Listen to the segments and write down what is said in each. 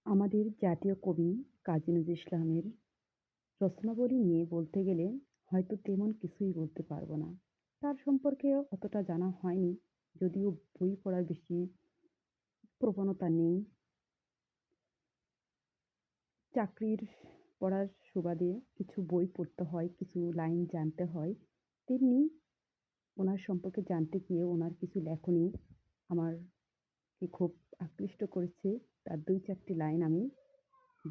আমাদের জাতীয় কবি কাজী নজরুল ইসলামের রচনাবলী নিয়ে বলতে গেলে হয়তো তেমন কিছুই বলতে পারব না। তার সম্পর্কে অতটা জানা হয়নি। যদিও বই পড়ার বেশি প্রবণতা নেই। চাকরির পড়ার সুবাদে কিছু বই পড়তে হয়, কিছু লাইন জানতে হয়। তেমনি ওনার সম্পর্কে জানতে গিয়ে ওনার কিছু লেখনী আমারকে খুব আকৃষ্ট করেছে। তার ২-৪ টি লাইন আমি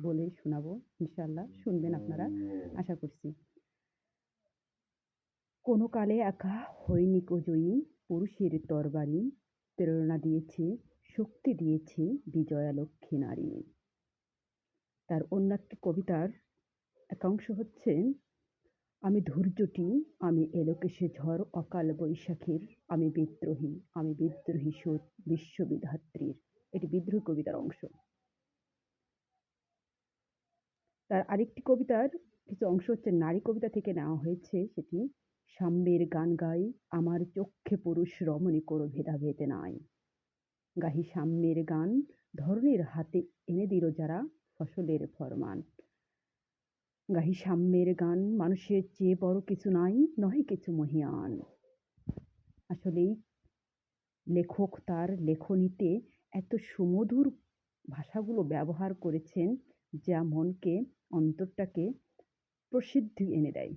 বলে শোনাবো। ইনশাআল্লাহ শুনবেন আপনারা, আশা করছি। কোনো কালে একা হইনি কো জয়ী, পুরুষের তরবারি, প্রেরণা দিয়েছে, শক্তি দিয়েছে বিজয়ালক্ষ্মী নারী। তার অন্য একটি কবিতার একাংশ হচ্ছে, আমি ধৈর্যটি, আমি এলোকেশে ঝড় অকাল বৈশাখীর, আমি বিদ্রোহী সুর বিশ্ববিধাত্রীর। এটি বিদ্রোহী কবিতার অংশ। তার আরেকটি কবিতার কিছু অংশ হচ্ছে নারী কবিতা থেকে নেওয়া হয়েছে সেটি। সাম্যের গান গাই, আমার চক্ষে পুরুষ রমণী কোরো ভেদাভেদ নাই। গাহি সাম্যের গান, ধরণীর হাতে এনে দিল যারা ফসলের ফরমান। গাহি সাম্যের গান, মানুষের চেয়ে বড় কিছু নাই, নহে কিছু মহিয়ান। আসলেই লেখক তার লেখনীতে এত সুমধুর ভাষাগুলো ব্যবহার করেছেন যা মনকে, অন্তরটাকে প্রসিদ্ধি এনে দেয়।